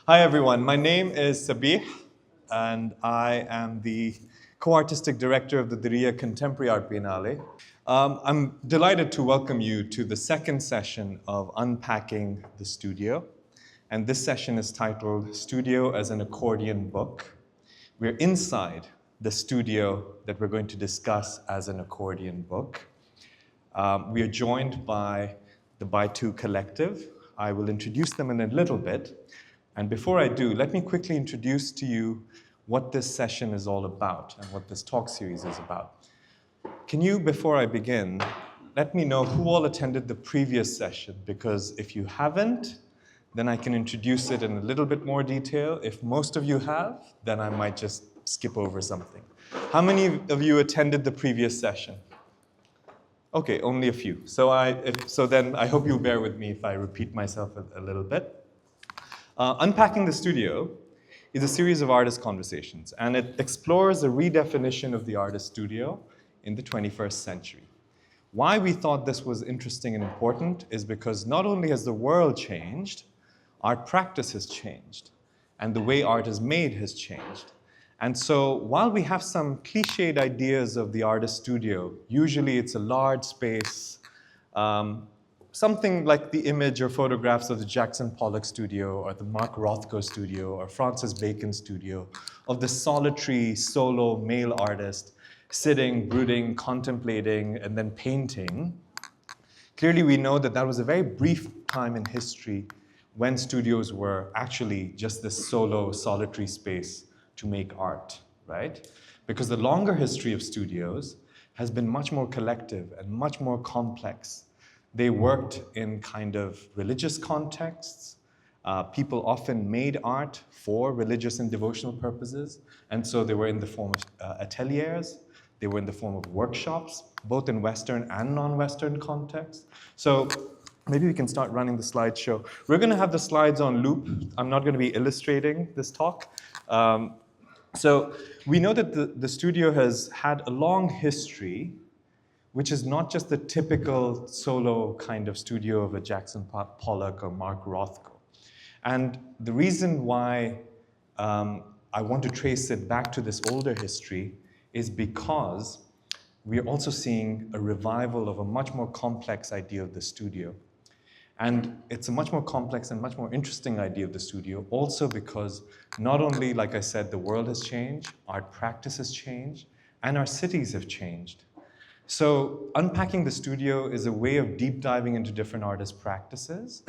Hi everyone, my name is Sabih and I am the co-artistic director of the Diriyah Contemporary Art Biennale. I'm delighted to welcome you to the second session of Unpacking the Studio. And this session is titled Studio as an Accordion Book. We're inside the studio that we're going to discuss as an accordion book. We are joined by the bytwo collective. I will introduce them in a little bit. And before I do, let me quickly introduce to you what this session is all about and what this talk series is about. Can you, before I begin, let me know who all attended the previous session? Because if you haven't, then I can introduce it in a little bit more detail. If most of you have, then I might just skip over something. How many of you attended the previous session? Okay, only a few. So then I hope you'll bear with me if I repeat myself a little bit. Unpacking the Studio is a series of artist conversations, and it explores a redefinition of the artist studio in the 21st century. Why we thought this was interesting and important is because not only has the world changed, art practice has changed, and the way art is made has changed. And so while we have some cliched ideas of the artist studio, usually it's a large space, something like the image or photographs of the Jackson Pollock studio or the Mark Rothko studio or Francis Bacon studio of the solitary solo male artist sitting, brooding, contemplating, and then painting. Clearly we know that that was a very brief time in history when studios were actually just this solo, solitary space to make art, right? Because the longer history of studios has been much more collective and much more complex. They worked in kind of religious contexts. People often made art for religious and devotional purposes. And so they were in the form of ateliers. They were in the form of workshops, both in Western and non-Western contexts. So maybe we can start running the slideshow. We're going to have the slides on loop. I'm not going to be illustrating this talk. So we know that the studio has had a long history, which is not just the typical solo kind of studio of a Jackson Pollock or Mark Rothko. And the reason why I want to trace it back to this older history is because we are also seeing a revival of a much more complex idea of the studio. And it's a much more complex and much more interesting idea of the studio, also because not only, like I said, the world has changed, art practice has changed, and our cities have changed. So Unpacking the Studio is a way of deep diving into different artist practices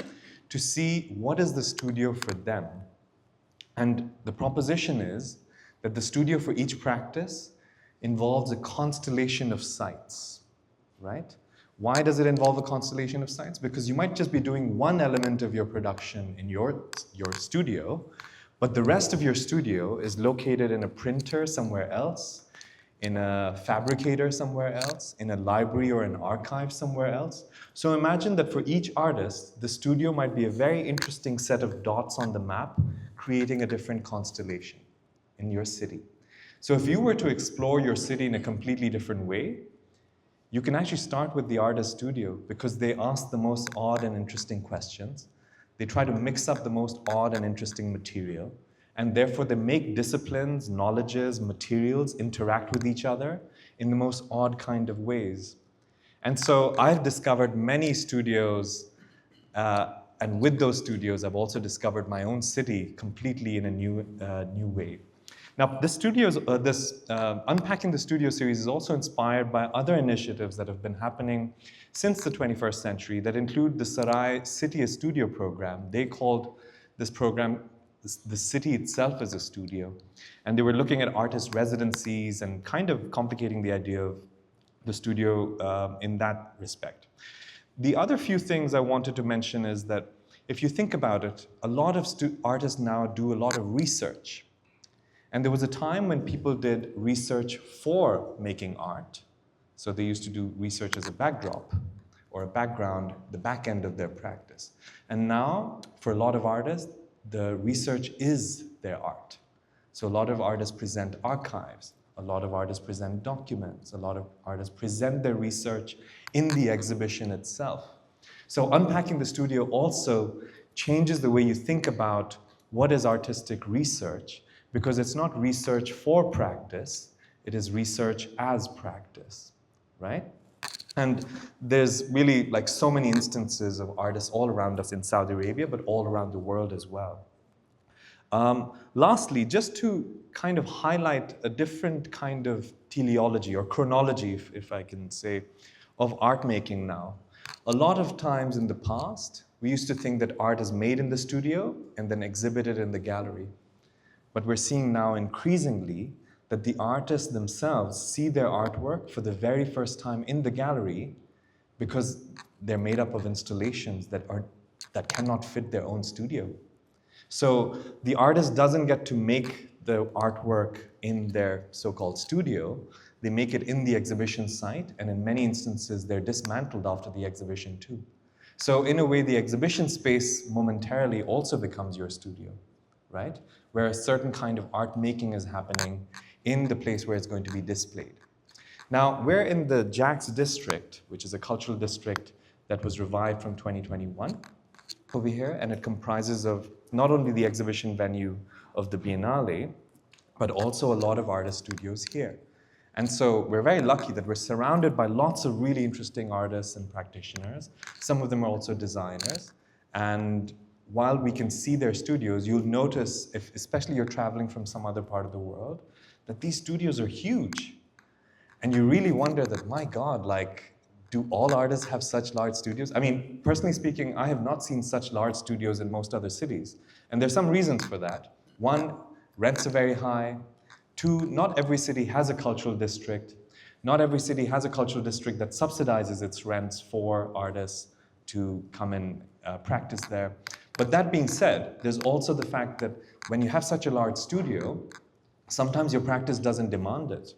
to see what is the studio for them. And the proposition is that the studio for each practice involves a constellation of sites, right? Why does it involve a constellation of sites? Because you might just be doing one element of your production in your studio, but the rest of your studio is located in a printer somewhere else, in a fabricator somewhere else, in a library or an archive somewhere else. So imagine that for each artist, the studio might be a very interesting set of dots on the map, creating a different constellation in your city. So if you were to explore your city in a completely different way, you can actually start with the artist studio because they ask the most odd and interesting questions. They try to mix up the most odd and interesting material. And therefore, they make disciplines, knowledges, materials interact with each other in the most odd kind of ways. And so I've discovered many studios, and with those studios, I've also discovered my own city completely in a new way. Now, this Unpacking the Studio series is also inspired by other initiatives that have been happening since the 21st century that include the Sarai City as Studio program. They called this program the city itself as a studio. And they were looking at artist residencies and kind of complicating the idea of the studio in that respect. The other few things I wanted to mention is that if you think about it, a lot of artists now do a lot of research. And there was a time when people did research for making art. So they used to do research as a backdrop or a background, the back end of their practice. And now, for a lot of artists, the research is their art. So a lot of artists present archives, a lot of artists present documents, a lot of artists present their research in the exhibition itself. So Unpacking the Studio also changes the way you think about what is artistic research, because it's not research for practice, it is research as practice, right? And there's really like so many instances of artists all around us in Saudi Arabia, but all around the world as well. Lastly, just to kind of highlight a different kind of teleology or chronology, if I can say, of art making now. A lot of times in the past, we used to think that art is made in the studio and then exhibited in the gallery. But we're seeing now increasingly that the artists themselves see their artwork for the very first time in the gallery because they're made up of installations that cannot fit their own studio. So the artist doesn't get to make the artwork in their so-called studio. They make it in the exhibition site, and in many instances, they're dismantled after the exhibition too. So in a way, the exhibition space momentarily also becomes your studio, right? Where a certain kind of art making is happening in the place where it's going to be displayed. Now, we're in the Jacks district, which is a cultural district that was revived from 2021 over here, and it comprises of not only the exhibition venue of the Biennale, but also a lot of artist studios here. And so we're very lucky that we're surrounded by lots of really interesting artists and practitioners. Some of them are also designers. And while we can see their studios, you'll notice, if especially you're traveling from some other part of the world, that these studios are huge. And you really wonder that, my God, like, do all artists have such large studios? I mean, personally speaking, I have not seen such large studios in most other cities. And there's some reasons for that. One, rents are very high. Two, not every city has a cultural district. Not every city has a cultural district that subsidizes its rents for artists to come and practice there. But that being said, there's also the fact that when you have such a large studio, sometimes your practice doesn't demand it.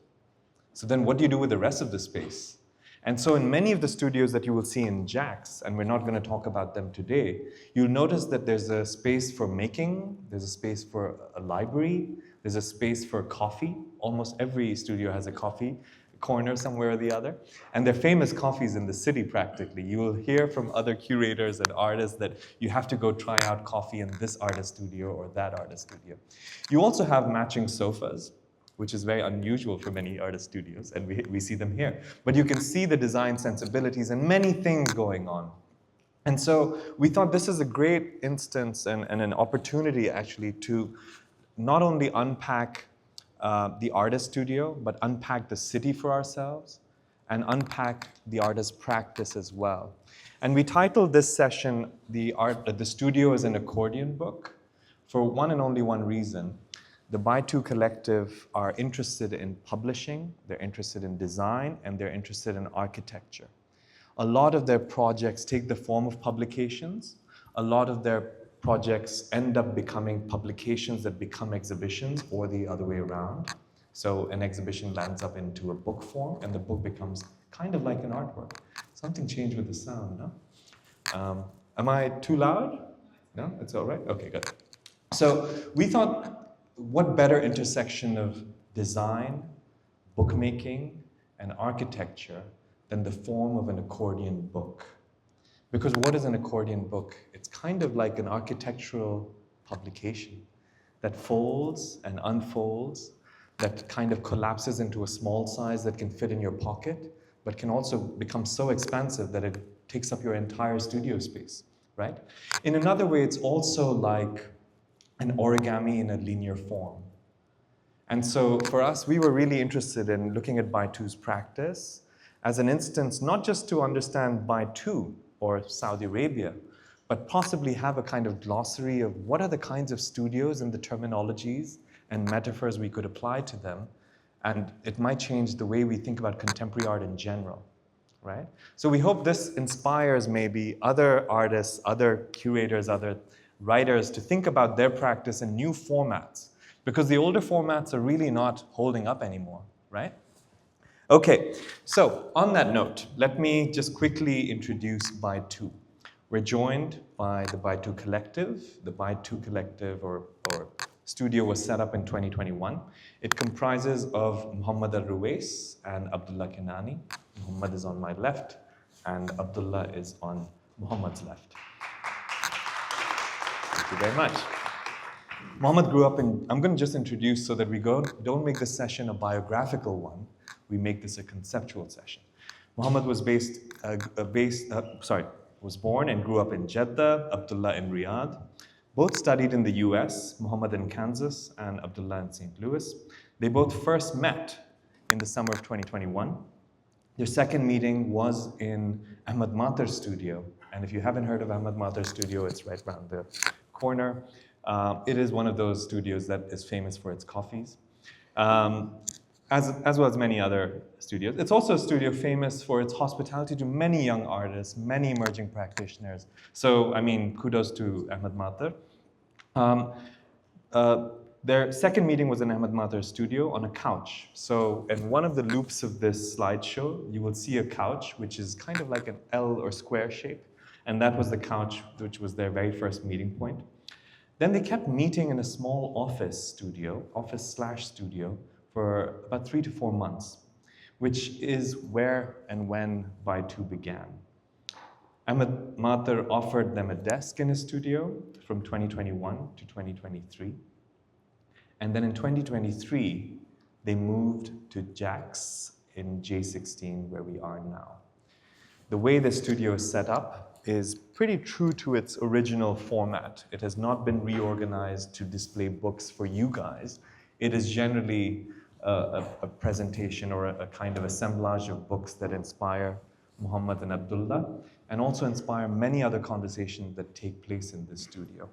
So then what do you do with the rest of the space? And so in many of the studios that you will see in Jacks, and we're not going to talk about them today, you'll notice that there's a space for making, there's a space for a library, there's a space for coffee. Almost every studio has a coffee corner somewhere or the other. And they're famous coffees in the city practically. You will hear from other curators and artists that you have to go try out coffee in this artist studio or that artist studio. You also have matching sofas, which is very unusual for many artist studios, and we see them here. But you can see the design sensibilities and many things going on. And so we thought this is a great instance and an opportunity actually to not only unpack the artist studio, but unpack the city for ourselves and unpack the artist practice as well. And we titled this session, The Studio is an Accordion Book, for one and only one reason. The bytwo collective are interested in publishing, they're interested in design, and they're interested in architecture. A lot of their projects take the form of publications. A lot of their projects end up becoming publications that become exhibitions or the other way around. So an exhibition lands up into a book form and the book becomes kind of like an artwork. Something changed with the sound, no? Am I too loud? No, it's all right? Okay, good. So we thought, what better intersection of design, bookmaking, and architecture than the form of an accordion book? Because what is an accordion book? It's kind of like an architectural publication that folds and unfolds, that kind of collapses into a small size that can fit in your pocket, but can also become so expansive that it takes up your entire studio space, right? In another way, it's also like an origami in a linear form. And so for us, we were really interested in looking at bytwo's practice as an instance, not just to understand bytwo or Saudi Arabia, but possibly have a kind of glossary of what are the kinds of studios and the terminologies and metaphors we could apply to them. And it might change the way we think about contemporary art in general, right? So we hope this inspires maybe other artists, other curators, other writers to think about their practice in new formats, because the older formats are really not holding up anymore, right? Okay, so on that note, let me just quickly introduce bytwo. We're joined by the bytwo collective. The bytwo collective or studio was set up in 2021. It comprises of Muhammad al-Ruwais and Abdullah Kenani. Muhammad is on my left, and Abdullah is on Muhammad's left. Thank you very much. Mohammed grew up in, I'm going to just introduce so that we don't make this session a biographical one. We make this a conceptual session. Mohammed was was born and grew up in Jeddah, Abdullah in Riyadh. Both studied in the US, Mohammed in Kansas and Abdullah in St. Louis. They both first met in the summer of 2021. Their second meeting was in Ahmed Mater's studio. And if you haven't heard of Ahmed Mater's studio, it's right around the corner. It is one of those studios that is famous for its coffees, as well as many other studios. It's also a studio famous for its hospitality to many young artists, many emerging practitioners. So, I mean, kudos to Ahmed Mater. Their second meeting was in Ahmed Mater's studio on a couch. So in one of the loops of this slideshow, you will see a couch, which is kind of like an L or square shape. And that was the couch, which was their very first meeting point. Then they kept meeting in a small office/studio, for about 3 to 4 months, which is where and when bytwo began. Ahmed Mater offered them a desk in his studio from 2021 to 2023. And then in 2023, they moved to Jacks in J16, where we are now. The way the studio is set up is pretty true to its original format. It has not been reorganized to display books for you guys. It is generally a presentation or a kind of assemblage of books that inspire Muhammad and Abdullah, and also inspire many other conversations that take place in this studio.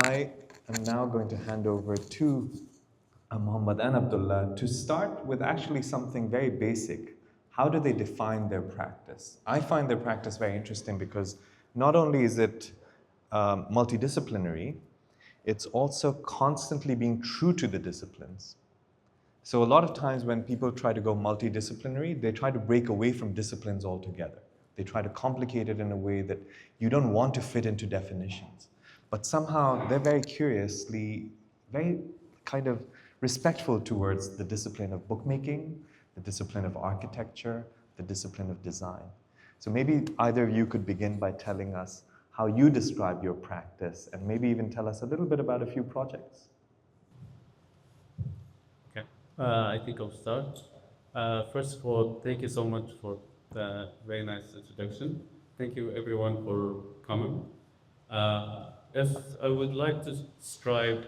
I am now going to hand over to Muhammad and Abdullah to start with actually something very basic. How do they define their practice? I find their practice very interesting because not only is it multidisciplinary, it's also constantly being true to the disciplines. So a lot of times when people try to go multidisciplinary, they try to break away from disciplines altogether. They try to complicate it in a way that you don't want to fit into definitions. But somehow they're very curiously, very kind of respectful towards the discipline of bookmaking, the discipline of architecture, the discipline of design. So maybe either of you could begin by telling us how you describe your practice, and maybe even tell us a little bit about a few projects. Okay, I think I'll start. First of all, thank you so much for the very nice introduction. Thank you everyone for coming. If I would like to describe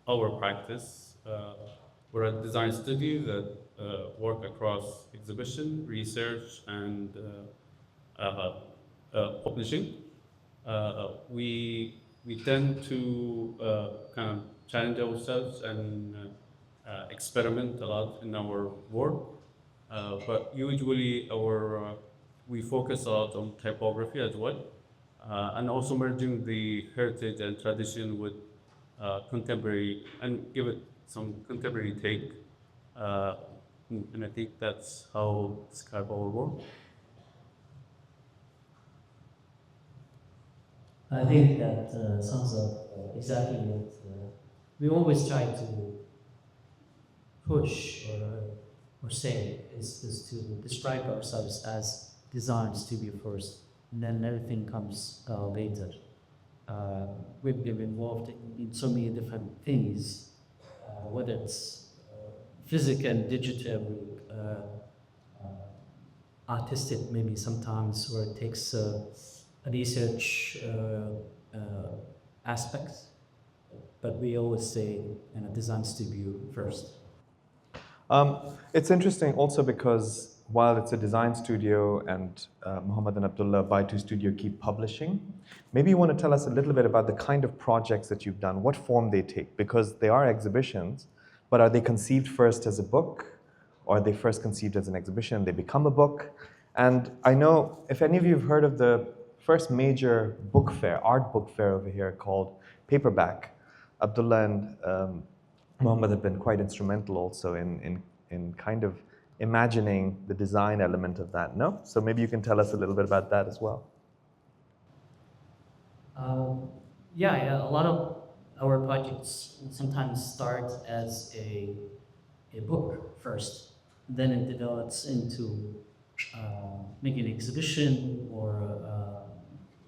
our practice, we're a design studio that work across exhibition, research, and publishing. We tend to kind of challenge ourselves and experiment a lot in our work, but usually we focus a lot on typography as well, and also merging the heritage and tradition with contemporary, and give it some contemporary take, and I think that's how I describe our work. I think that sums up exactly what we always try to push or say is to describe ourselves as design studio first, and then everything comes later. We've been involved in so many different things, whether it's physical and digital, artistic maybe sometimes, where it takes research aspects, but we always say in a design studio first. It's interesting also because while it's a design studio and Muhammad and Abdullah bytwo Studio keep publishing, maybe you want to tell us a little bit about the kind of projects that you've done, what form they take, because they are exhibitions, but are they conceived first as a book, or are they first conceived as an exhibition, they become a book? And I know, if any of you have heard of the first major book fair, art book fair over here called Paperback, Abdullah and Muhammad have been quite instrumental also in kind of imagining the design element of that, no? So maybe you can tell us a little bit about that as well. Yeah, a lot of our projects sometimes start as a book first, then it develops into maybe an exhibition or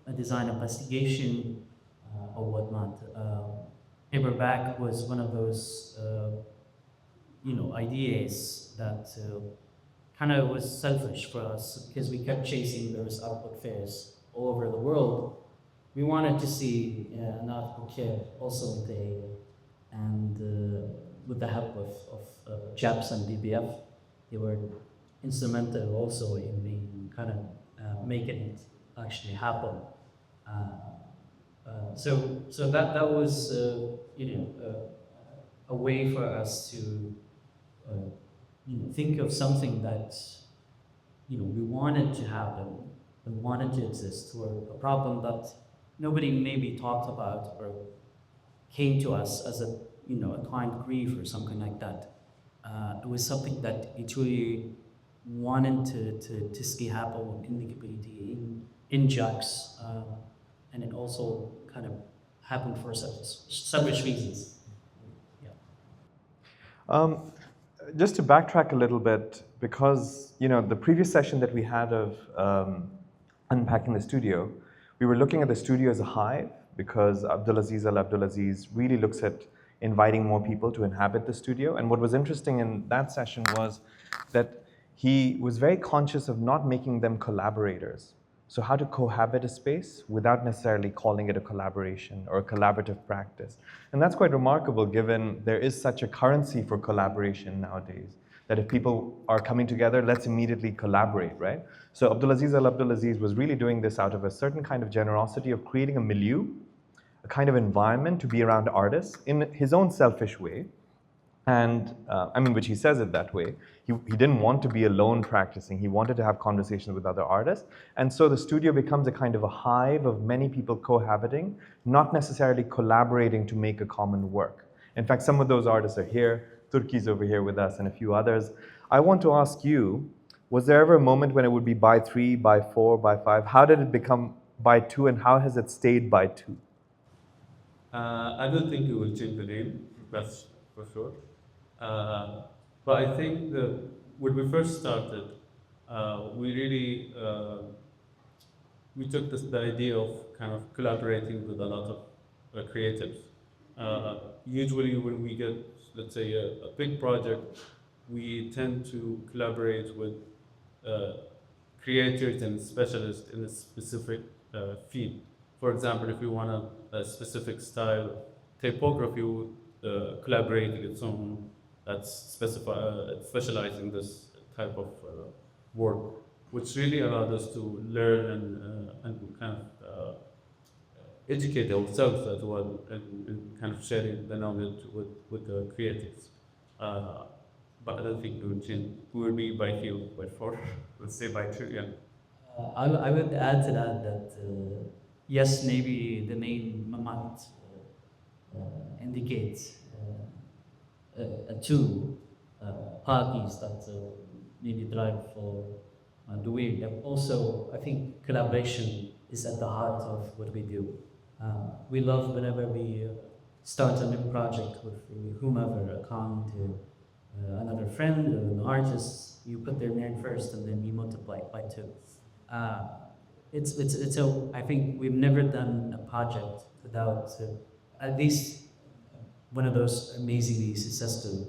a design investigation, or whatnot. Paperback was one of those, ideas that kind of was selfish for us because we kept chasing those art book fairs all over the world. We wanted to see an art book here also today, and with the help of Japs and DBF, they were instrumental also in kind of making it actually happen. So that was a way for us to think of something that we wanted to happen and wanted to exist, or a problem that nobody maybe talked about or came to us as a kind of grief or something like that. It was something that it really wanted to see happen in the community in Jacks, and it also kind of happened for selfish reasons. Yeah. Just to backtrack a little bit, because the previous session that we had of unpacking the studio, we were looking at the studio as a hive, because Abdulaziz Al-Abdulaziz really looks at inviting more people to inhabit the studio. And what was interesting in that session was that he was very conscious of not making them collaborators. So how to cohabit a space without necessarily calling it a collaboration or a collaborative practice. And that's quite remarkable given there is such a currency for collaboration nowadays, that if people are coming together, let's immediately collaborate, right? So Abdulaziz Al-Abdulaziz was really doing this out of a certain kind of generosity of creating a milieu, a kind of environment to be around artists in his own selfish way. And which he says it that way. He didn't want to be alone practicing. He wanted to have conversations with other artists. And so the studio becomes a kind of a hive of many people cohabiting, not necessarily collaborating to make a common work. In fact, some of those artists are here. Turki's over here with us and a few others. I want to ask you, was there ever a moment when it would be by 3, by 4, by 5? How did it become by 2, and how has it stayed by 2? I don't think it will change the name, that's for sure. But I think that when we first started, we really we took the idea of kind of collaborating with a lot of creatives. Usually, when we get, let's say, a big project, we tend to collaborate with creators and specialists in a specific field. For example, if we want a specific style typography, we would collaborate with someone that's specialized in this type of work, which really allowed us to learn and kind of educate ourselves as well, and kind of sharing the knowledge with the creatives. But I don't think we will change. We will be by 3, by 4. Let's say by 2, yeah. I would add to that yes, maybe the name might indicate 2 parties that maybe drive for the way. Also, I think collaboration is at the heart of what we do. We love whenever we start a new project with whomever, a client, another friend, or an artist. You put their name first, and then you multiply it by 2. I think we've never done a project without at least one of those amazingly successful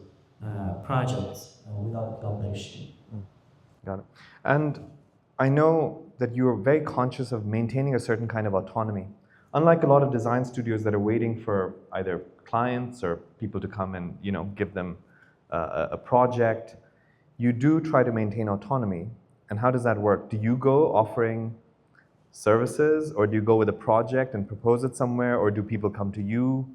projects without collaboration. Got it. And I know that you are very conscious of maintaining a certain kind of autonomy. Unlike a lot of design studios that are waiting for either clients or people to come and give them a project, you do try to maintain autonomy. And how does that work? Do you go offering services, or do you go with a project and propose it somewhere, or do people come to you?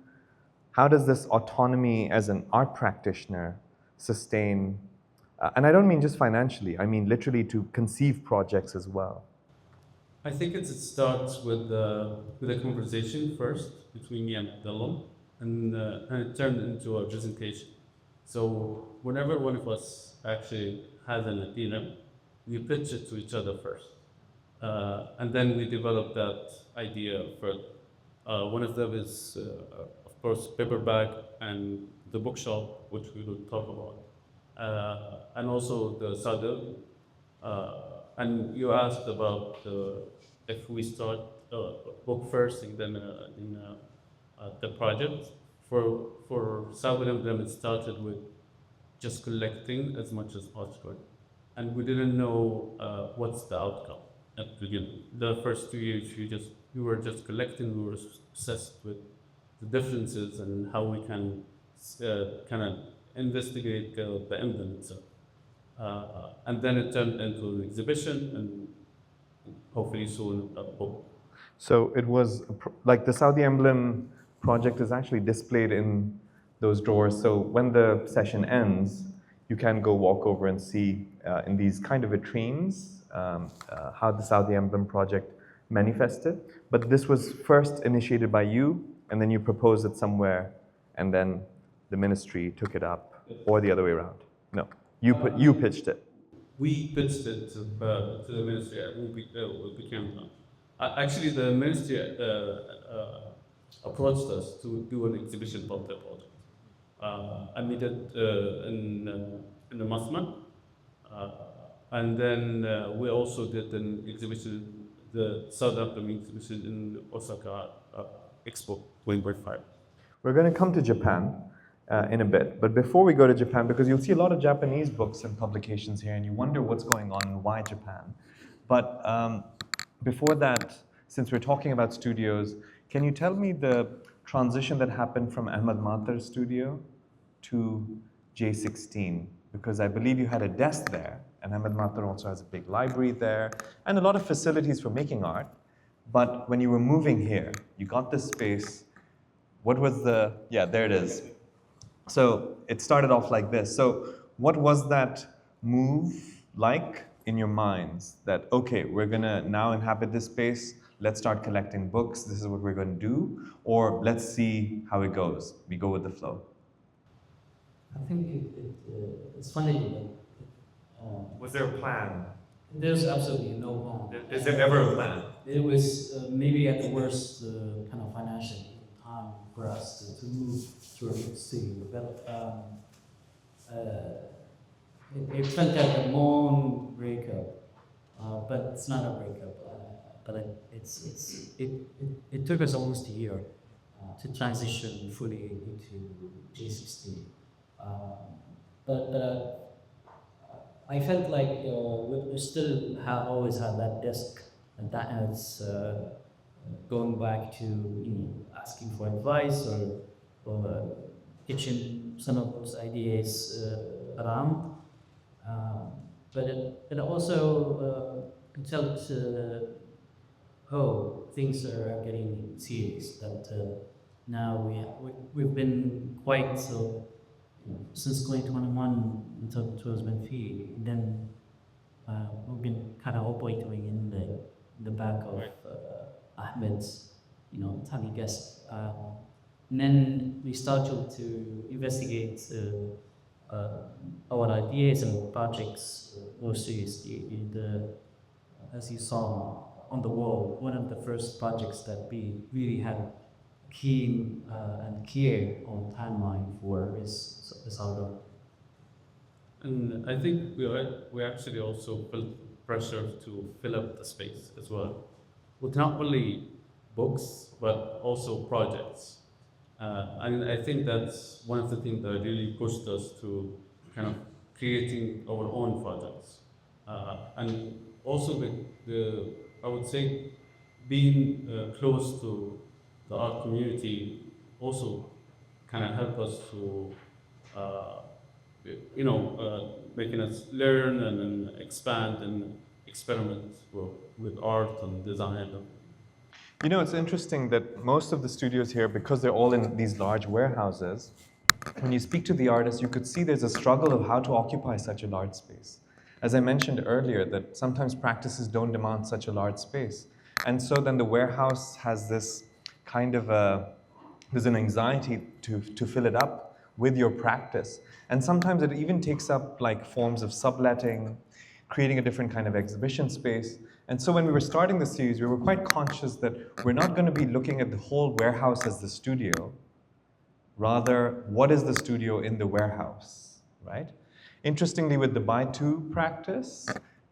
How does this autonomy as an art practitioner sustain, and I don't mean just financially, I mean literally to conceive projects as well? I think it starts with a conversation first between me and Abdullah, and it turned into a presentation. So whenever one of us actually has an idea, we pitch it to each other first. And then we develop that idea further. One of them is, of course, paperback and the bookshop, which we will talk about, and also the saddle. And you asked about if we start book first and then the project. For some of them, it started with just collecting as much as possible, and we didn't know what's the outcome at the beginning. The first 2 years, we were just collecting. We were obsessed with the differences and how we can kind of investigate the emblem itself. And then it turned into an exhibition and hopefully soon a book. So it was like the Saudi emblem project is actually displayed in those drawers. So when the session ends, you can go walk over and see in these kind of vitrines how the Saudi emblem project manifested. But this was first initiated by you, and then you proposed it somewhere, and then the ministry took it up, or the other way around. No, you pitched it. We pitched it to the ministry. We became actually the ministry approached us to do an exhibition about the project, and we did in the Masman, and then we also did an exhibition, the South African exhibition in Osaka Expo 2025. We're going to come to Japan in a bit, but before we go to Japan, because you'll see a lot of Japanese books and publications here, and you wonder what's going on and why Japan. But before that, since we're talking about studios, can you tell me the transition that happened from Ahmed Matar's studio to J16? Because I believe you had a desk there, and Ahmed Matar also has a big library there, and a lot of facilities for making art. But when you were moving here, you got this space. What was the, yeah, there it is. So it started off like this. So what was that move like in your minds that, okay, we're gonna now inhabit this space, let's start collecting books, this is what we're gonna do, or let's see how it goes, we go with the flow? I think it's funny. Was there a plan? There's absolutely no plan. Is there ever a plan? It was maybe at the worst kind of financial time for us to move to a big studio. But it felt like a long breakup, but it's not a breakup. But it took us almost a year to transition fully into J16. But I felt like we still have always had that desk, and that has going back to asking for advice or pitching some of those ideas around. But it also felt things are getting serious. That now we've been quite since 2021 until 2003. Then we've been kind of operating in the back of Ahmed's, tiny guest. And then we started to investigate our ideas and projects more seriously. As you saw on the wall, one of the first projects that we really had keen and care on timeline for is our. And I think we actually also felt pressure to fill up the space as well, with not only books but also projects. And I think that's one of the things that really pushed us to kind of creating our own projects. And also I would say being close to the art community also kind of helped us to, making us learn and then expand and experiment with art and design. It's interesting that most of the studios here, because they're all in these large warehouses, when you speak to the artists, you could see there's a struggle of how to occupy such a large space. As I mentioned earlier, that sometimes practices don't demand such a large space. And so then the warehouse has this kind of there's an anxiety to fill it up with your practice. And sometimes it even takes up like forms of subletting, creating a different kind of exhibition space. And so when we were starting the series, we were quite conscious that we're not going to be looking at the whole warehouse as the studio. Rather, what is the studio in the warehouse, right? Interestingly, with the bytwo practice,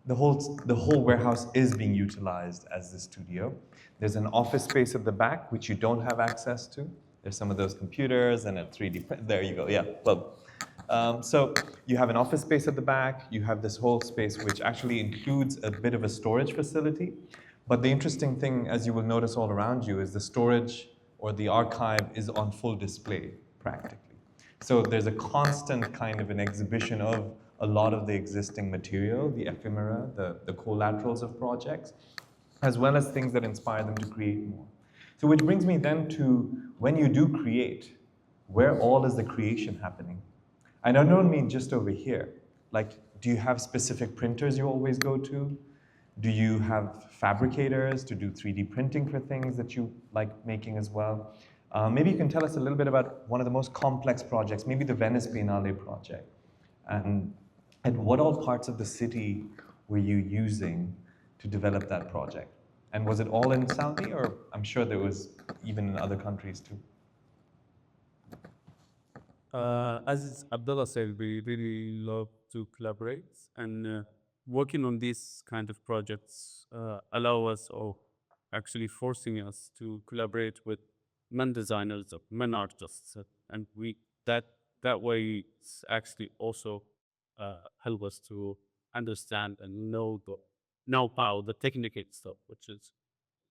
the whole warehouse is being utilized as the studio. There's an office space at the back, which you don't have access to. There's some of those computers and a 3D print. There you go, yeah. Well, so you have an office space at the back. You have this whole space, which actually includes a bit of a storage facility. But the interesting thing, as you will notice all around you, is the storage or the archive is on full display, practically. So there's a constant kind of an exhibition of a lot of the existing material, the ephemera, the collaterals of projects, as well as things that inspire them to create more. So which brings me then to when you do create, where all is the creation happening? And I don't mean just over here. Like, do you have specific printers you always go to? Do you have fabricators to do 3D printing for things that you like making as well? Maybe you can tell us a little bit about one of the most complex projects, maybe the Venice Biennale project. And what all parts of the city were you using to develop that project? And was it all in Saudi, or I'm sure there was even in other countries too? As Abdullah said, we really love to collaborate, and working on these kind of projects allow us, or actually forcing us to collaborate with men designers, men artists, and we that way it's actually also help us to understand and know how the technical stuff, which is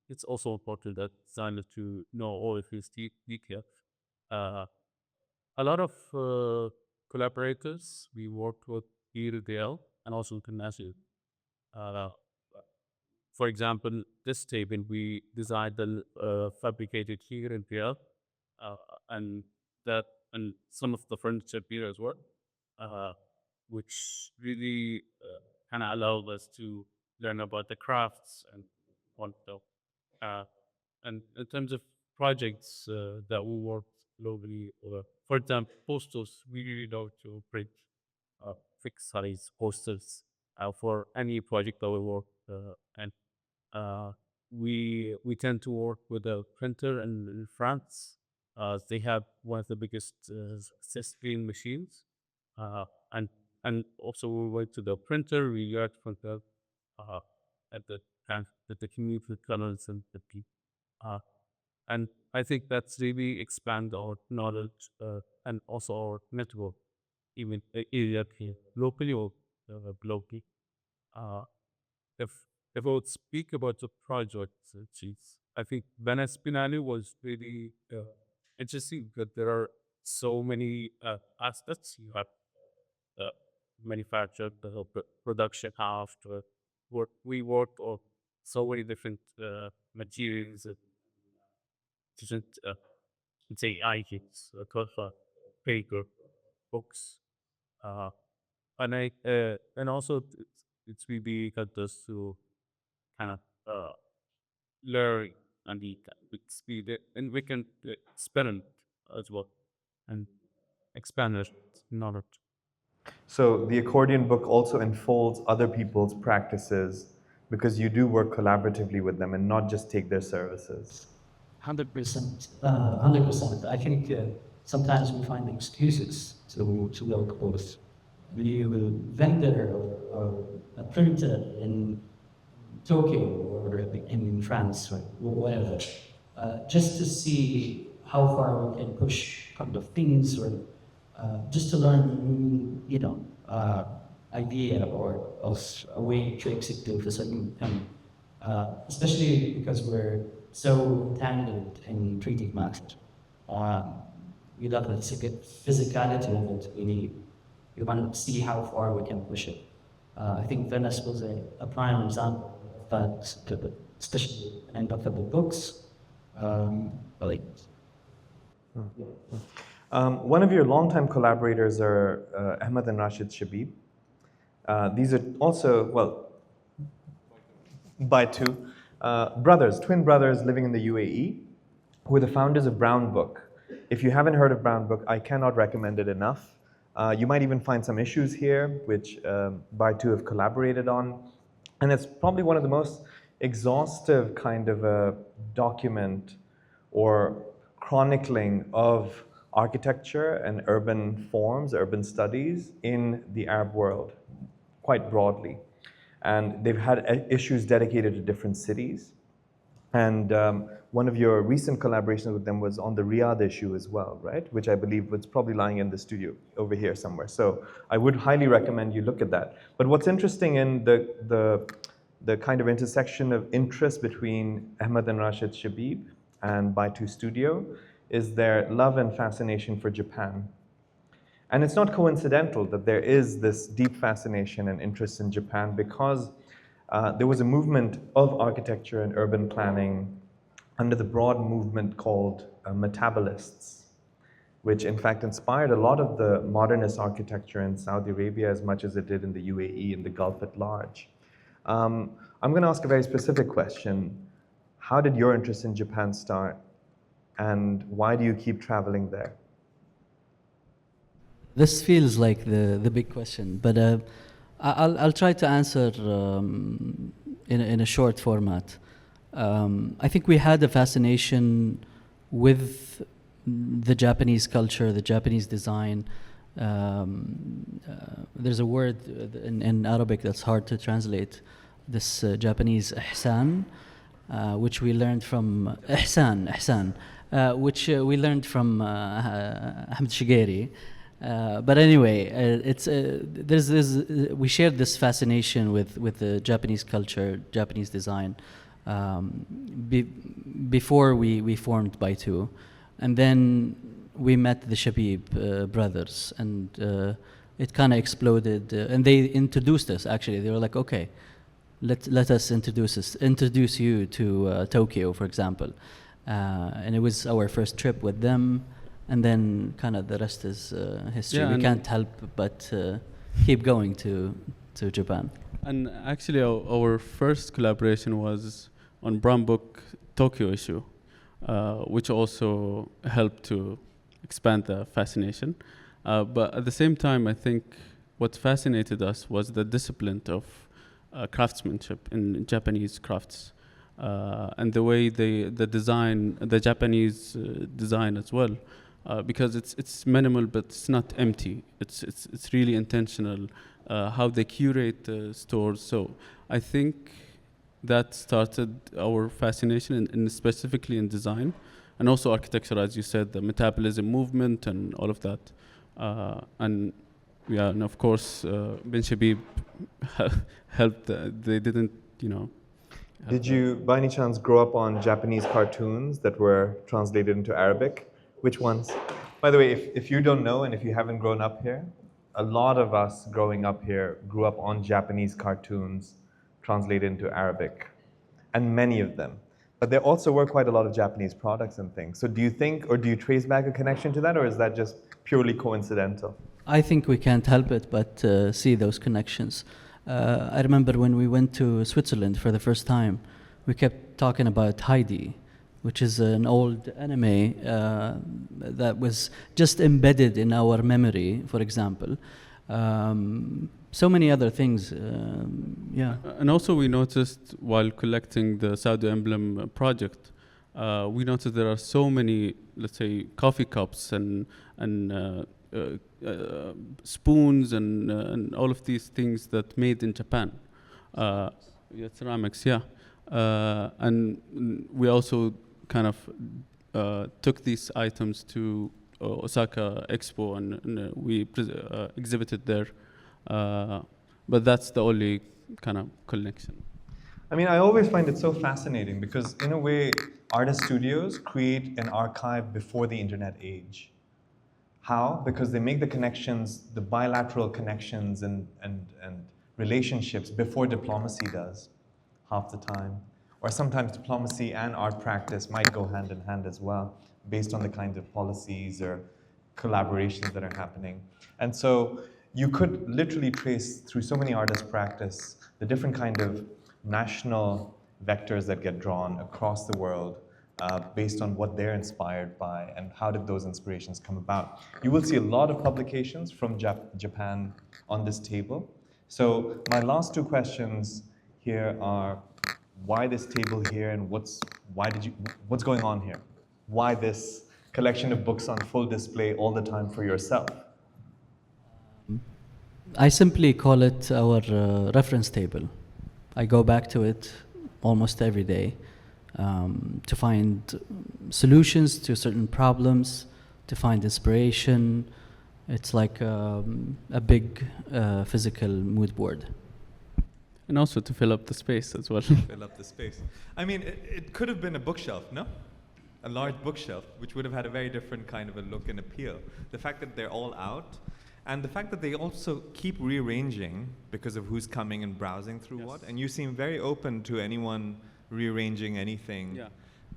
it's also important that designers to know all of these details. Uh, a lot of collaborators we worked with here at DL and also internationally. Uh, for example, this table we designed and fabricated here in DL, uh, and that and some of the furniture here as well, uh, which really kind of allowed us to learn about the crafts and what the uh, and in terms of projects that we work globally, for example, posters, we really know to print fixed size posters for any project that we work, and uh, we tend to work with a printer in France. They have one of the biggest screen machines, uh, and and also we went to the printer. We got from the uh, at the kind that the community colors and the people. Uh, and I think that's really expand our knowledge and also our network, even either here locally or globally. Uh, if if I would speak about the project, I think Venice Biennale was really interesting because there are so many aspects. You have uh, manufacture, the production house, the work we work on so many different materials, different let's say items, paper, books, uh, and also it's really helped us to kind of learn and the speed, and we can experiment as well and expand our knowledge. So the Accordion book also unfolds other people's practices because you do work collaboratively with them and not just take their services. 100%. 100%. I think sometimes we find excuses to work both. We will vendor or a printer in Tokyo or in France or whatever, just to see how far we can push kind of things or just to learn, idea or a way to execute a certain thing. Especially because we're so tangled in 3D math. We love the physicality of it. We want to see how far we can push it. I think Venice was a prime example of that, especially in of the books. Like, One of your longtime collaborators are Ahmed and Rashid Shabib. These are also, well, bytwo, brothers, twin brothers living in the UAE, who are the founders of Brown Book. If you haven't heard of Brown Book, I cannot recommend it enough. You might even find some issues here, which bytwo have collaborated on. And it's probably one of the most exhaustive kind of a document or chronicling of architecture and urban forms, urban studies in the Arab world, quite broadly. And they've had issues dedicated to different cities. And one of your recent collaborations with them was on the Riyadh issue as well, right? Which I believe was probably lying in the studio over here somewhere. So I would highly recommend you look at that. But what's interesting in the kind of intersection of interest between Ahmed and Rashid Shabib and bytwo Studio is their love and fascination for Japan. And it's not coincidental that there is this deep fascination and interest in Japan because there was a movement of architecture and urban planning under the broad movement called metabolists, which in fact inspired a lot of the modernist architecture in Saudi Arabia as much as it did in the UAE and the Gulf at large. I'm going to ask a very specific question. How did your interest in Japan start, and why do you keep traveling there? This feels like the big question, but I'll try to answer in a short format. I think we had a fascination with the Japanese culture, the Japanese design. There's a word in Arabic that's hard to translate. This Japanese ihsan, which we learned from ihsan, which we learned from Ahmed Shigeri. But anyway, we shared this fascination with the Japanese culture, Japanese design, before we formed bytwo, and then we met the Shabib brothers, and it kind of exploded. And they introduced us. Actually, they were like, "Okay, let us introduce you to Tokyo, for example," and it was our first trip with them. And then kind of the rest is history. Yeah, we can't help but keep going to Japan. And actually, our first collaboration was on Brown Book Tokyo issue, which also helped to expand the fascination. But at the same time, I think what fascinated us was the discipline of craftsmanship in Japanese crafts, and the way the design, the Japanese design as well. Because it's minimal, but it's not empty. It's really intentional. How they curate the stores. So I think that started our fascination, and specifically in design, and also architecture, as you said, the metabolism movement and all of that. And of course, Ben Shabib helped. They didn't, Did you, by any chance, grow up on Japanese cartoons that were translated into Arabic? Which ones? By the way, if you don't know and if you haven't grown up here, a lot of us growing up here grew up on Japanese cartoons translated into Arabic, and many of them. But there also were quite a lot of Japanese products and things. So do you think, or do you trace back a connection to that, or is that just purely coincidental? I think we can't help it but see those connections. I remember when we went to Switzerland for the first time, we kept talking about Heidi, which is an old anime that was just embedded in our memory, for example. So many other things, And also we noticed while collecting the Saudi Emblem project, we noticed there are so many, let's say, coffee cups and spoons and all of these things that made in Japan. Ceramics, yeah. And we also kind of took these items to Osaka Expo, and we exhibited there. But that's the only kind of connection. I mean, I always find it so fascinating because, in a way, artist studios create an archive before the internet age. How? Because they make the connections, the bilateral connections and relationships before diplomacy does, half the time. Or sometimes diplomacy and art practice might go hand in hand as well, based on the kinds of policies or collaborations that are happening. And so you could literally trace through so many artists' practice the different kind of national vectors that get drawn across the world based on what they're inspired by and how did those inspirations come about. You will see a lot of publications from Japan on this table. So my last two questions here are, why this table here, and what's going on here? Why this collection of books on full display all the time for yourself? I simply call it our reference table. I go back to it almost every day to find solutions to certain problems, to find inspiration. It's like a big physical mood board. And also to fill up the space as well. Fill up the space. I mean, it could have been a bookshelf, no? A large bookshelf, which would have had a very different kind of a look and appeal. The fact that they're all out, and the fact that they also keep rearranging because of who's coming and browsing through what, and you seem very open to anyone rearranging anything,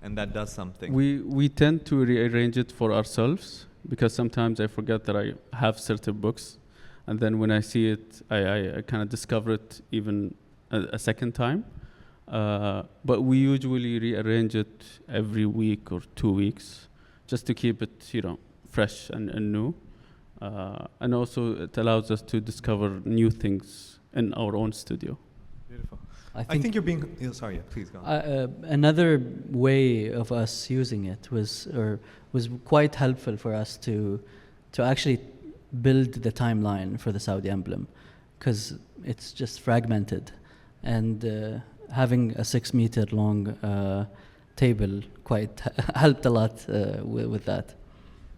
and that does something. We tend to rearrange it for ourselves, because sometimes I forget that I have certain books, and then when I see it, I kind of discover it even a second time. But we usually rearrange it every week or 2 weeks, just to keep it, fresh and new. And also it allows us to discover new things in our own studio. Beautiful. I think you're being, sorry, please go on. Another way of us using it was quite helpful for us to actually build the timeline for the Saudi emblem, because it's just fragmented, and having a 6 meter long table quite helped a lot with that.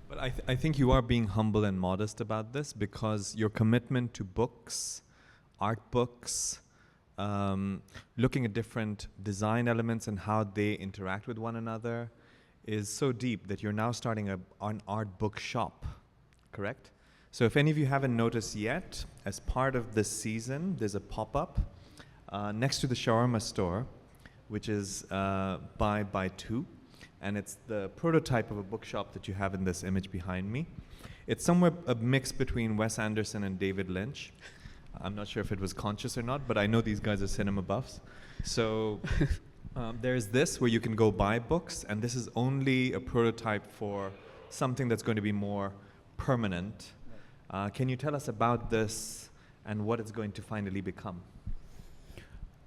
But I think you are being humble and modest about this, because your commitment to books, art books, looking at different design elements and how they interact with one another is so deep that you're now starting an art book shop, correct? So if any of you haven't noticed yet, as part of this season, there's a pop-up next to the shawarma store, which is by bytwo, and it's the prototype of a bookshop that you have in this image behind me. It's somewhere a mix between Wes Anderson and David Lynch. I'm not sure if it was conscious or not, but I know these guys are cinema buffs. So there's this where you can go buy books, and this is only a prototype for something that's going to be more permanent. Can you tell us about this and what it's going to finally become?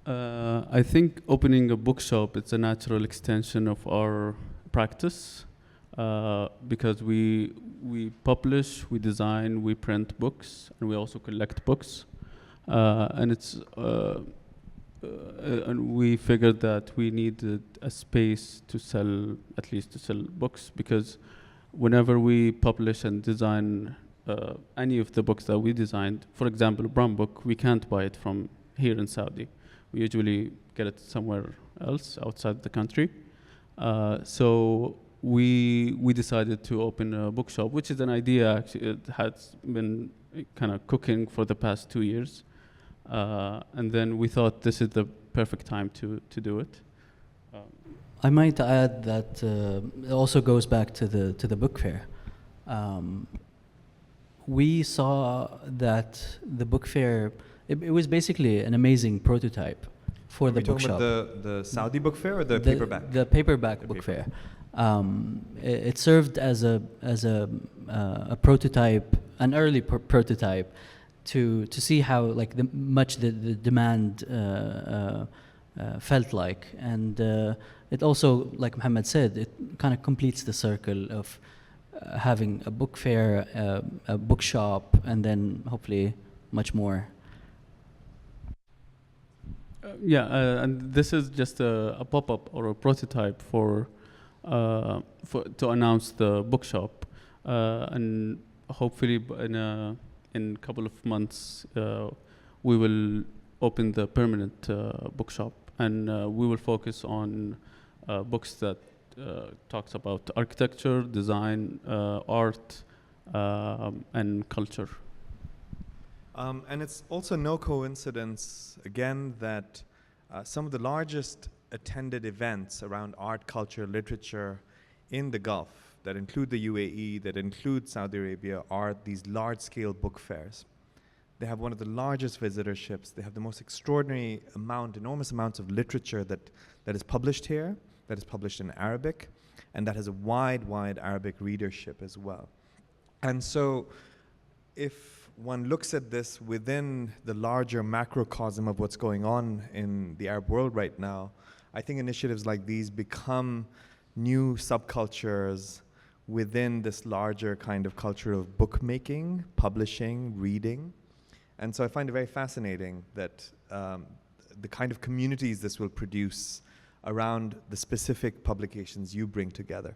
I think opening a bookshop, it's a natural extension of our practice, because we publish, we design, we print books, and we also collect books. And we figured that we needed a space to sell, at least to sell books, because whenever we publish and design any of the books that we designed, for example, a brown book, we can't buy it from here in Saudi. We usually get it somewhere else outside the country. So we decided to open a bookshop, which is an idea actually it has been kind of cooking for the past 2 years. And then we thought this is the perfect time to do it. I might add that it also goes back to the book fair. We saw that the book fair, it was basically an amazing prototype for the bookshop. Are we talking about the Saudi book fair or the paperback? The paperback book fair. It served as a prototype, an early prototype, to see how much the demand felt like, and it also, like Mohammed said, it kind of completes the circle of having a book fair, a bookshop, and then hopefully much more. And this is just a pop-up or a prototype for to announce the bookshop, and hopefully in a couple of months we will open the permanent bookshop, and we will focus on books that talks about architecture, design, art, and culture. And it's also no coincidence, again, that some of the largest attended events around art, culture, literature in the Gulf, that include the UAE, that include Saudi Arabia, are these large-scale book fairs. They have one of the largest visitorships. They have the most extraordinary enormous amounts of literature that is published here, that is published in Arabic, and that has a wide Arabic readership as well. And so if one looks at this within the larger macrocosm of what's going on in the Arab world right now, I think initiatives like these become new subcultures within this larger kind of culture of bookmaking, publishing, reading. And so I find it very fascinating that the kind of communities this will produce around the specific publications you bring together.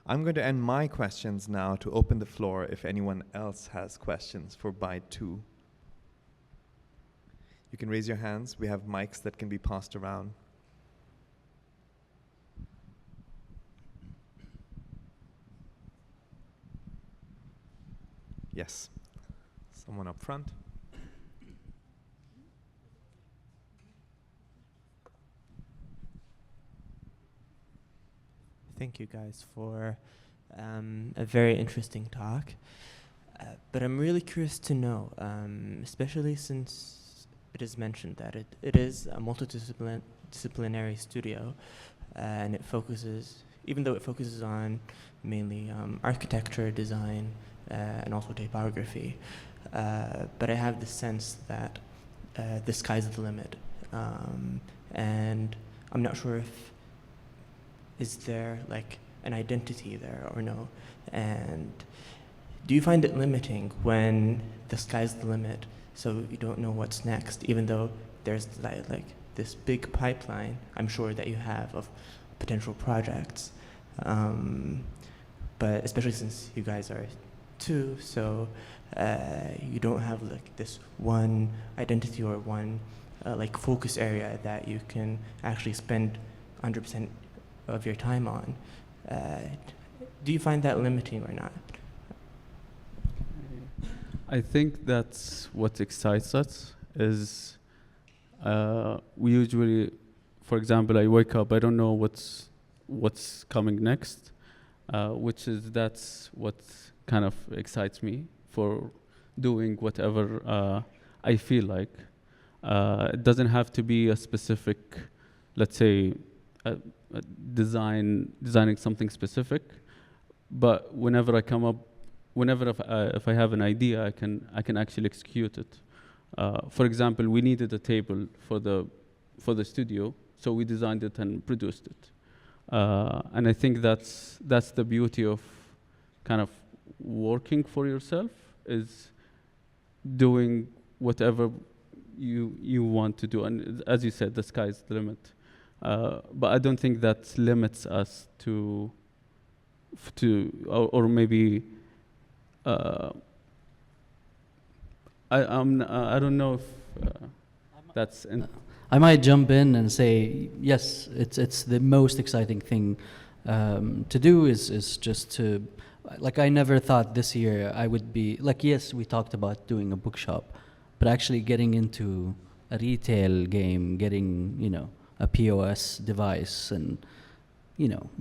I'm going to end my questions now to open the floor if anyone else has questions for bytwo. You can raise your hands. We have mics that can be passed around. Yes, someone up front. Thank you guys for a very interesting talk. But I'm really curious to know, especially since it is mentioned that it is a multidisciplinary studio, and it focuses, even though it focuses on mainly architecture, design, and also typography, but I have the sense that the sky's the limit, and I'm not sure if is there like an identity there or no, and do you find it limiting when the sky's the limit, so you don't know what's next, even though there's like this big pipeline, I'm sure that you have of potential projects, but especially since you guys are two, so you don't have like this one identity or one like focus area that you can actually spend 100% of your time on. Do you find that limiting or not? I think that's what excites us is we usually, for example, I wake up, I don't know what's coming next, that's what kind of excites me for doing whatever I feel like. It doesn't have to be a specific, let's say, designing something specific, but whenever I come up, if I have an idea, I can actually execute it. For example, we needed a table for the studio, so we designed it and produced it. And I think that's the beauty of kind of working for yourself, is doing whatever you want to do. And as you said, the sky's the limit. But I don't think that limits us to or maybe I don't know if that's. I might jump in and say yes. It's the most exciting thing to do is just to, like, I never thought this year I would be like, yes, we talked about doing a bookshop, but actually getting into a retail game, getting a POS device, and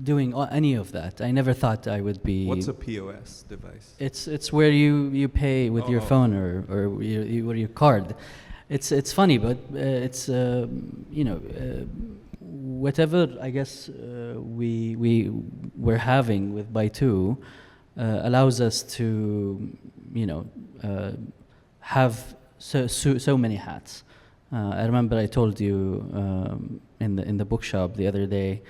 doing any of that. I never thought I would be. What's a POS device? It's where you pay with your phone or your card. It's funny, but it's whatever I guess we're having with bytwo allows us to have so many hats. I remember I told you in the bookshop the other day,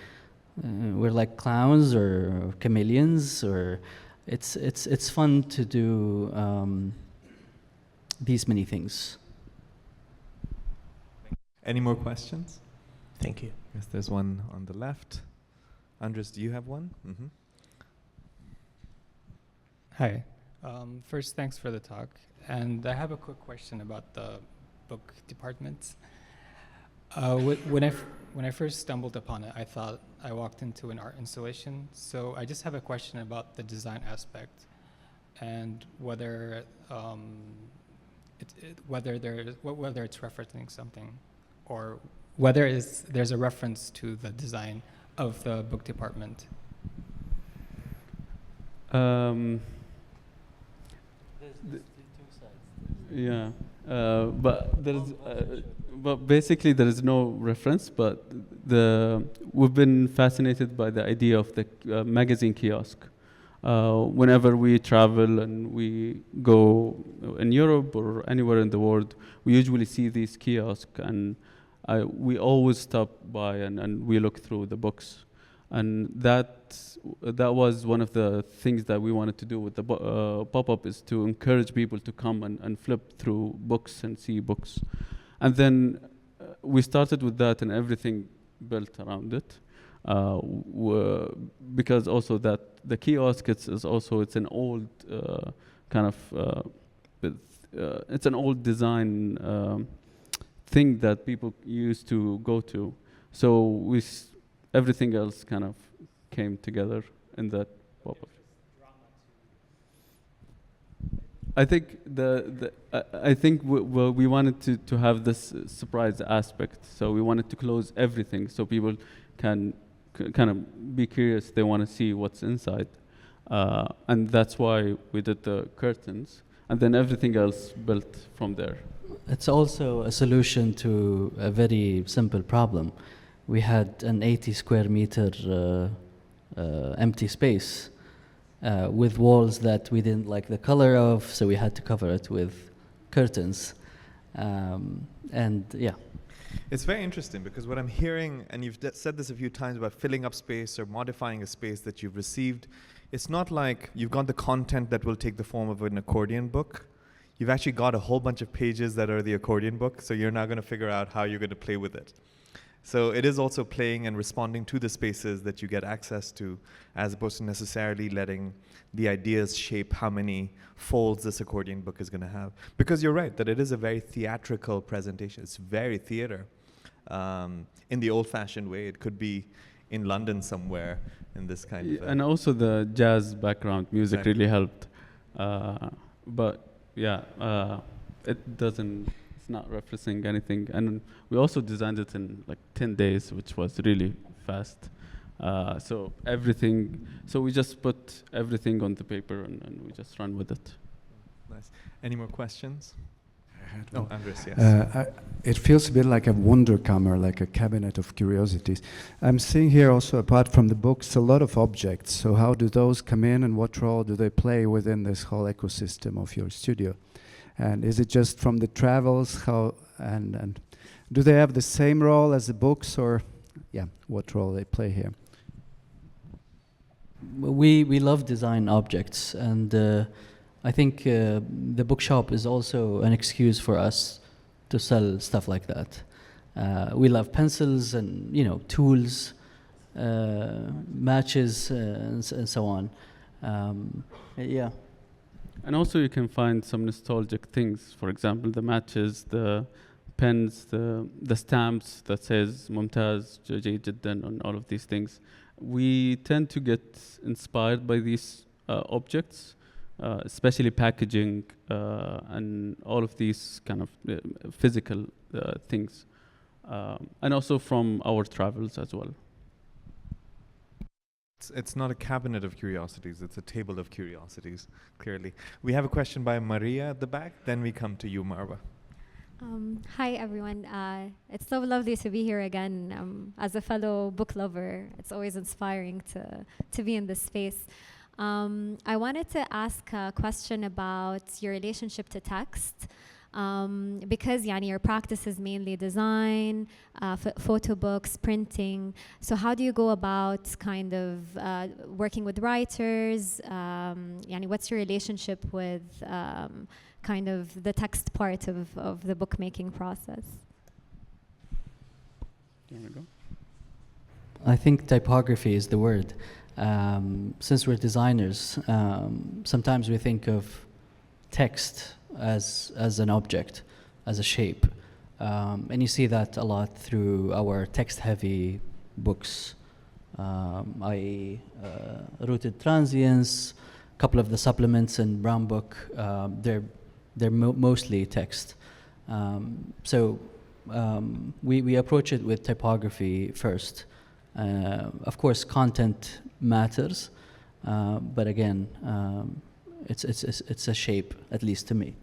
we're like clowns or chameleons, or it's fun to do these many things. Any more questions? Thank you. Yes, there's one on the left. Andres, do you have one? Mm-hmm. Hi. First, thanks for the talk. And I have a quick question about the book department. When I first stumbled upon it, I thought I walked into an art installation. So I just have a question about the design aspect and whether whether it's referencing something, or whether there's a reference to the design of the book department. Yeah, but basically there is no reference. But we've been fascinated by the idea of the magazine kiosk. Whenever we travel and we go in Europe or anywhere in the world, we usually see these kiosks, and we always stop by and we look through the books. And that was one of the things that we wanted to do with the pop-up, is to encourage people to come and flip through books and see books. And then we started with that and everything built around it. Because also that the kiosk is also, it's an old kind of, it's an old design thing that people used to go to. So everything else kind of came together in that pop-up. I think I think we wanted to have this surprise aspect. So we wanted to close everything so people can kind of be curious. They want to see what's inside, and that's why we did the curtains, and then everything else built from there. It's also a solution to a very simple problem. We had an 80 square meter empty space with walls that we didn't like the color of, so we had to cover it with curtains. And yeah. It's very interesting because what I'm hearing, and you've said this a few times about filling up space or modifying a space that you've received, it's not like you've got the content that will take the form of an accordion book. You've actually got a whole bunch of pages that are the accordion book, so you're now going to figure out how you're going to play with it. So it is also playing and responding to the spaces that you get access to, as opposed to necessarily letting the ideas shape how many folds this accordion book is going to have. Because you're right, that it is a very theatrical presentation. It's very theater in the old-fashioned way. It could be in London somewhere in this kind of... And also the jazz background music really helped. But yeah, it doesn't... It's not referencing anything, and we also designed it in like 10 days, which was really fast. So everything, so we just put everything on the paper and we just run with it. Nice. Any more questions? I had one. Andres, yes. It feels a bit like a wonderkammer, like a cabinet of curiosities. I'm seeing here also, apart from the books, a lot of objects. So how do those come in, and what role do they play within this whole ecosystem of your studio? And is it just from the travels? How and do they have the same role as the books, or what role they play here? We love design objects, and I think the bookshop is also an excuse for us to sell stuff like that. We love pencils and tools, matches, and so on. Yeah. And also you can find some nostalgic things. For example, the matches, the pens, the stamps that says Mumtaz, Jayyid Jiddan, and all of these things. We tend to get inspired by these objects, especially packaging and all of these kind of physical things. And also from our travels as well. It's not a cabinet of curiosities, it's a table of curiosities, clearly. We have a question by Maria at the back, then we come to you, Marwa. Hi, everyone. It's so lovely to be here again. As a fellow book lover, it's always inspiring to be in this space. I wanted to ask a question about your relationship to text. Because your practice is mainly design, photo books, printing. So how do you go about kind of working with writers? What's your relationship with kind of the text part of the bookmaking process? Do you want to go? I think typography is the word. Since we're designers, sometimes we think of text as an object, as a shape. And you see that a lot through our text-heavy books, i.e. Rooted Transience, a couple of the supplements in Brown Book, they're mostly text. So we approach it with typography first. Of course, content matters, but again, it's a shape, at least to me.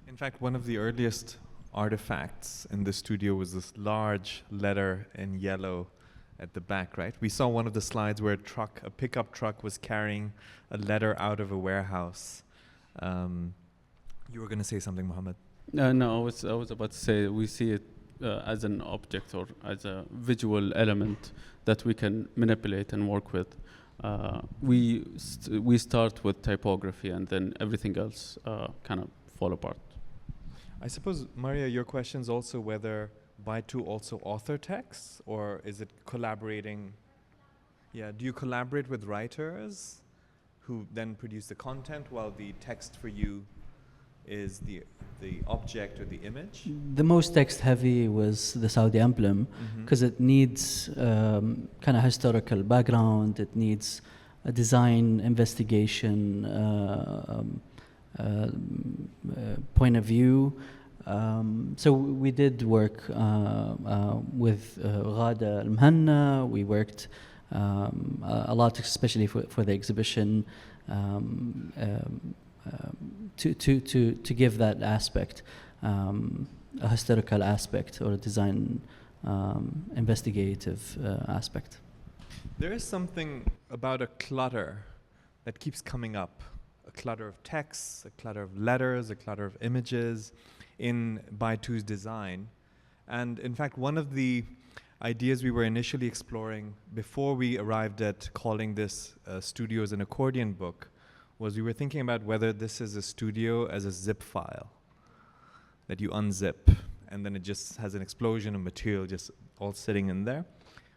In fact, one of the earliest artifacts in the studio was this large letter in yellow at the back, right? We saw one of the slides where a pickup truck was carrying a letter out of a warehouse. You were going to say something, Mohammed? No, I was about to say we see it as an object or as a visual element that we can manipulate and work with. We start with typography and then everything else kind of fall apart. I suppose, Maria, your question is also whether bytwo also author texts, or is it collaborating? Yeah, do you collaborate with writers who then produce the content while the text for you is the object or the image? The most text heavy was the Saudi emblem because it needs kind of historical background, it needs a design investigation point of view. So we did work with Ghada Al-Mhanna. We worked a lot, especially for the exhibition, to give that aspect, a historical aspect or a design investigative aspect. There is something about a clutter that keeps coming up. A clutter of texts, a clutter of letters, a clutter of images in bytwo's design. And in fact, one of the ideas we were initially exploring before we arrived at calling this studio as an accordion book was we were thinking about whether this is a studio as a zip file that you unzip and then it just has an explosion of material just all sitting in there.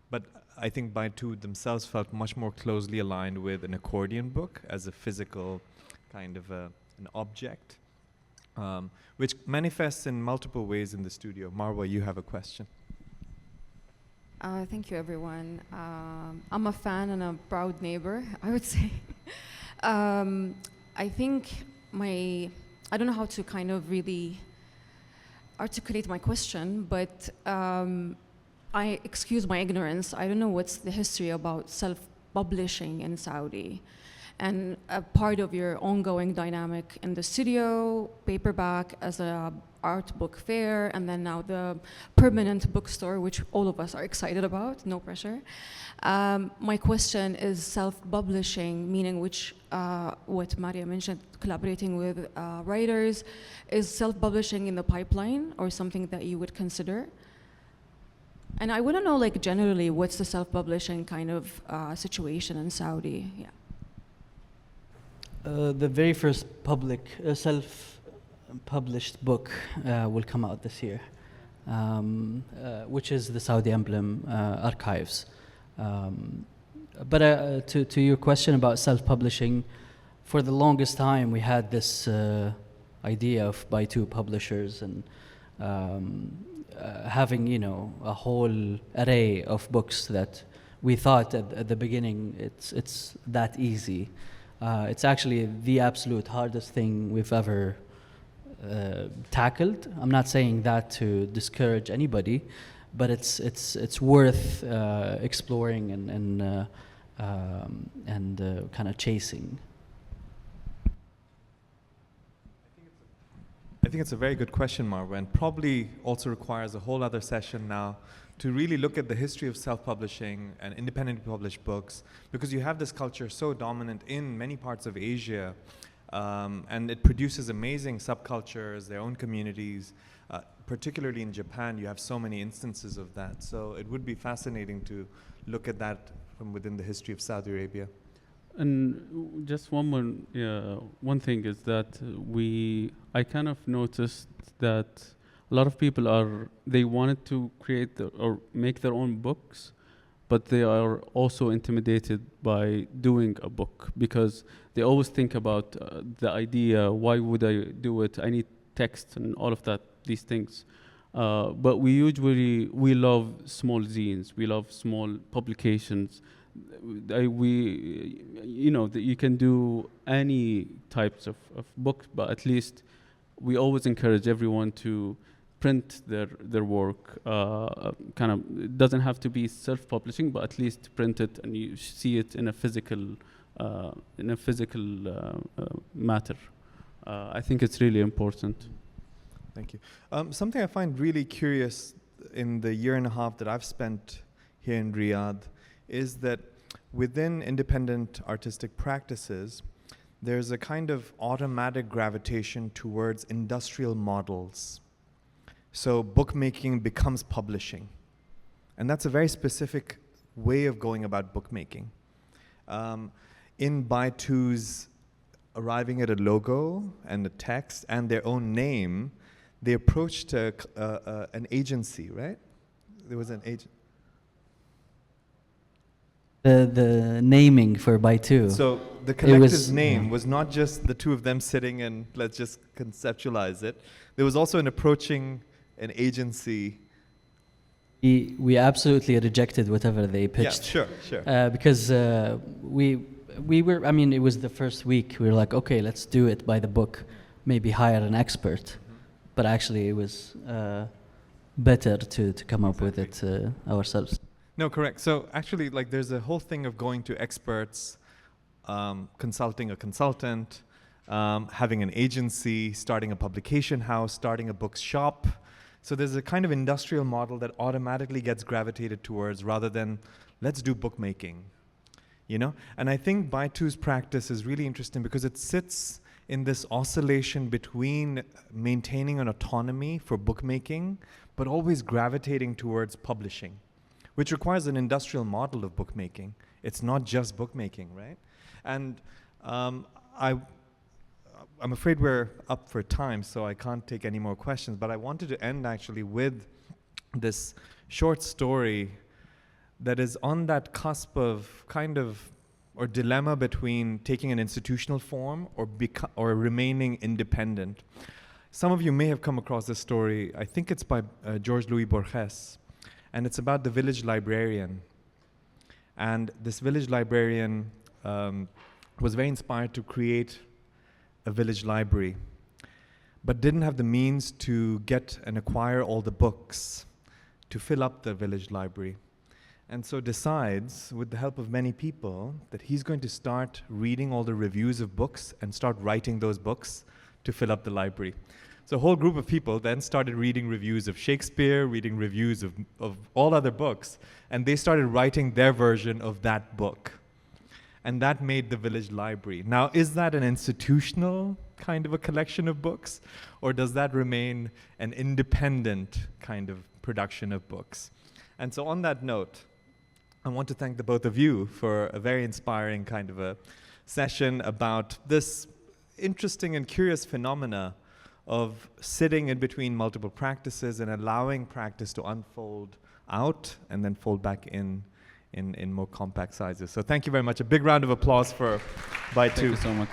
But I think bytwo themselves felt much more closely aligned with an accordion book as a physical kind of an object, which manifests in multiple ways in the studio. Marwa, you have a question. Thank you, everyone. I'm a fan and a proud neighbor, I would say. I think I don't know how to kind of really articulate my question, but I excuse my ignorance. I don't know what's the history about self-publishing in Saudi. And a part of your ongoing dynamic in the studio, paperback as a art book fair, and then now the permanent bookstore, which all of us are excited about, no pressure. My question is self-publishing, meaning which, what Maria mentioned, collaborating with writers. Is self-publishing in the pipeline or something that you would consider? And I want to know, like, generally, what's the self-publishing kind of situation in Saudi? Yeah. The very first public self-published book will come out this year, which is the Saudi Emblem Archives. But to your question about self-publishing, for the longest time we had this idea of bytwo publishers and having, you know, a whole array of books that we thought at the beginning it's that easy. It's actually the absolute hardest thing we've ever tackled. I'm not saying that to discourage anybody, but it's worth exploring and kind of chasing. I think it's a very good question, Marwa, and probably also requires a whole other session now to really look at the history of self-publishing and independently published books, because you have this culture so dominant in many parts of Asia, and it produces amazing subcultures, their own communities. Particularly in Japan, you have so many instances of that. So it would be fascinating to look at that from within the history of Saudi Arabia. And just one thing is that I kind of noticed that a lot of people they wanted to create or make their own books, but they are also intimidated by doing a book because they always think about the idea, why would I do it? I need text and all of these things. But we love small zines, we love small publications. You can do any types of books, but at least we always encourage everyone to print their work. It doesn't have to be self-publishing, but at least print it and you see it in a physical matter. I think it's really important. Thank you. Something I find really curious in the year and a half that I've spent here in Riyadh is that within independent artistic practices, there's a kind of automatic gravitation towards industrial models. So bookmaking becomes publishing. And that's a very specific way of going about bookmaking. In bytwo's arriving at a logo and a text and their own name, they approached an agency, right? There was an agent. The naming for bytwo. So the collector's name was not just the two of them sitting and let's just conceptualize it. There was also an approaching an agency. We absolutely rejected whatever they pitched. Yeah, sure. Because we were, I mean, it was the first week. We were like, okay, let's do it by the book. Maybe hire an expert. But actually, it was better to come up with it ourselves. No, correct. So actually, like, there's a whole thing of going to experts, consulting a consultant, having an agency, starting a publication house, starting a book shop. So there's a kind of industrial model that automatically gets gravitated towards rather than let's do bookmaking, you know? And I think bytwo's practice is really interesting because it sits in this oscillation between maintaining an autonomy for bookmaking, but always gravitating towards publishing, which requires an industrial model of bookmaking. It's not just bookmaking, right? And I'm afraid we're up for time, so I can't take any more questions, but I wanted to end actually with this short story that is on that cusp of kind of, or dilemma between taking an institutional form or remaining independent. Some of you may have come across this story. I think it's by George Louis Borges, and it's about the village librarian. And this village librarian was very inspired to create a village library, but didn't have the means to get and acquire all the books to fill up the village library. And so decides, with the help of many people, that he's going to start reading all the reviews of books and start writing those books to fill up the library. So a whole group of people then started reading reviews of Shakespeare, reading reviews of all other books, and they started writing their version of that book. And that made the village library. Now, is that an institutional kind of a collection of books, or does that remain an independent kind of production of books? And so on that note, I want to thank the both of you for a very inspiring kind of a session about this interesting and curious phenomena of sitting in between multiple practices and allowing practice to unfold out and then fold back in more compact sizes. So thank you very much. A big round of applause for bytwo. Thank you so much.